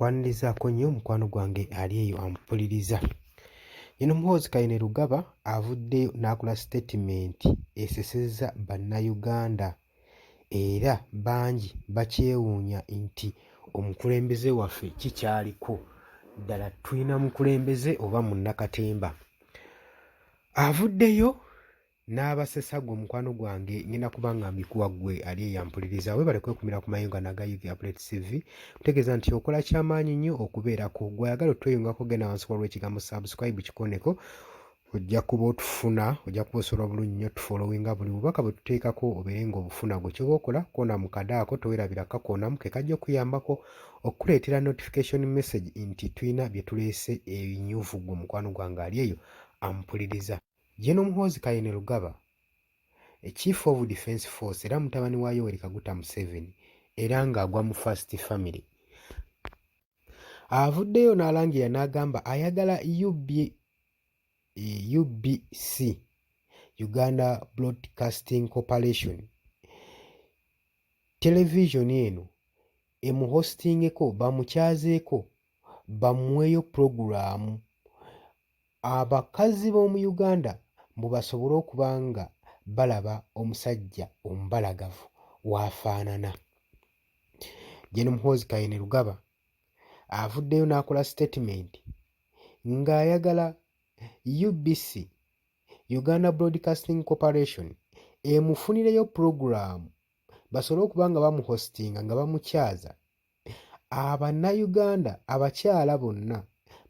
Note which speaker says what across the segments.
Speaker 1: nkwanirizaako nnyo mukwano gwange ali eyo ampuliriza. Eno Muhoozi Kainerugaba avuddeyo n'akola statement esesezza bannayuganda era bangi bakyewuunya nti omukulembeze waffe kikyaliko, ddala tulina mukulembeze oba munnakatemba. Avuddeyo n'abasesa gwe mukwano gwange ngenda kubanga mbikuwa ggwe ali eyo ampuliriza. Weebale kwekumira ku mayunga naga UG Updates TV. Ntegeeza nti okola kyamaanyi nnyo okubeerako. Gwe ayagala otweyungako genda wansi waliwo ekigambo subscribe kikoneko, ojja kuba otufuna, ojja kuba osobola bulungi nnyo tufollowinga buli bubaka bwe tuteekako obeere ng'obufuna. Gwe ky'oba okola koona mu kadaako towerabira kakoonamu ke kajja okuyambako okukuleetera notification message nti tulina bye tuleese ebinyuvu. Gwe mukwano gwange ali eyo ampuliriza. Jeno Muhoozi Kainerugaba, Chief of Defence Force era mutabani wa Yoweri Kaguta Museveni era ng'agwa mu First Family, avuddeyo n'alangira n'agamba ayagala UBC, Uganda Broadcasting Corporation, television eno emuhostingeko, bamukyazeeko, bamuweeyo puroguraamu abakazi b'omu Uganda mbu basobole okuba nga balaba omusajja omubalagavu w'afaanana. Jeno Muhoozi Kainerugaba avuddeyo n'akola statement ng'ayagala UBC, Uganda Broadcasting Corporation, emufunireyo puroguraamu basobole okuba nga bamuhostinga nga bamukyaza, Abannayuganda abakyala bonna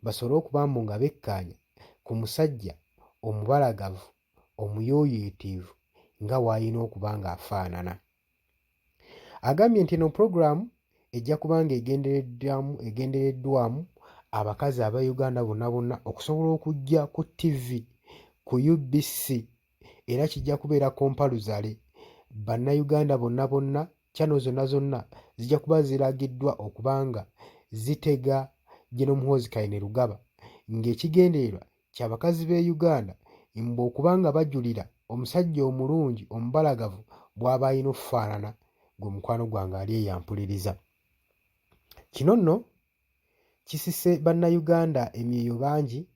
Speaker 1: basobole okuba mbu nga bekkaanya ku musajja omubalagavu omuyooyeetivu nga w'alina okuba ng'afaanana. Agambye nti eno puroguraamu ejja kuba nga egendereddwamu abakazi aba Uganda bonna bonna okusobola okujja ku TV ku UBC era kijja kubeera kompaluzale. Bannayuganda bonna bonna, channel zonna zonna zijja kuba ziragiddwa okuba nga zitega Jeno Muhoozi Kainerugaba, ng'ekigendererwa ky'abakazi b'e Uganda mbu okuba nga bajulira omusajja omulungi omubalagavu bw'aba alina okufaanana. Gwe mukwano gwange ali eyo ampuliriza. Kino nno kisise bannayuganda emyoyo bangi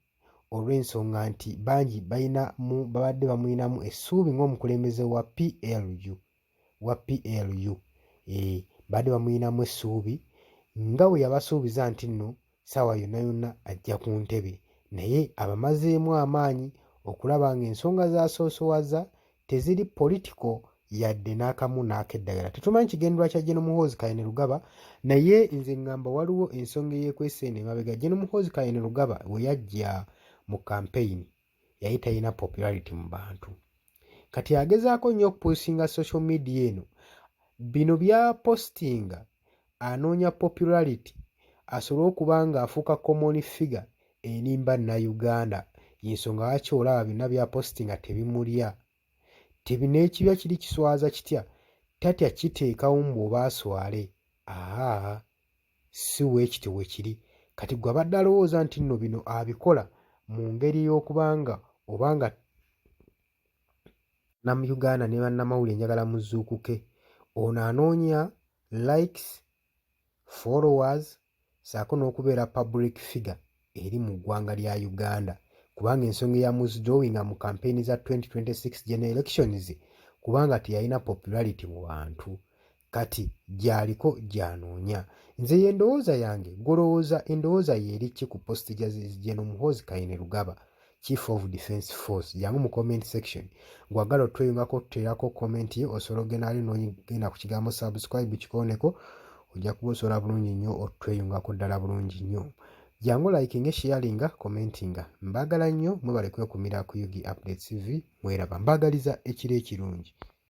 Speaker 1: olw'ensonga nti bangi babadde bamulinamu essuubi ng'omukulembeze wa PLU. Badde bamulinamu essuubi nga bwe yabasuubiza nti nno ssaawa yonna yonna ajja ku ntebe, naye abamazeemu amaanyi okulaba ng'ensonga z'asoosowaza teziri political yadde n'akamu n'akeddagala. Tetumanyi kigendera kya Jeno Muhoozi Kainerugaba, naye nze ngamba waliwo ensonga eyeekwese eno emabega. Jeno Muhoozi Kainerugaba bwe yajja mu campaign yali talina popularity mu bantu, kati agezaako nnyo okupostinga social media eno, bino byapostinga anoonya popularity asobole okuba ng'afuuka common figure enimba Nnayuganda. Y'ensonga lwaki olaba byonna byapostinga tebimulya. N'ekibya kiri kiswaza kitya tatya kiteekawo mbw'oba aswale. Si weekityo bwe kiri. Kati gwe abadde alowooza nti nno bino abikola mu ngeri y'okuba nga oba nga Uganda ne bannamawulire njagala muzuukuke, ono anoonya likes, followers ssaako n'okubeera public figure eri mu ggwanga lya Uganda, kubanga ensonga ya withdrawing mu campaign za 2026 general elections kubanga teyalina popularity mu bantu. Kati gy'aliko gy'anoonya. Nze ye endowooza yange, golowooza endowooza ye eri ki ku post ja Jeno Muhoozi Kainerugaba, Chief of Defence Force? Jangu mu comment section gwagala otweyungako tuteerako comment ye osobola ogenda ali n'ogenda ku kigambo subscribe kikoneko, ojja kuba osobola bulungi nnyo otweyungako ddala bulungi nnyo. Jangu likinga, sharinga, commentinga. Mbagala nnyo, mwebale kwekumira ku UG Updates TV. Mweraba, mbagaliza ekiro ekirungi.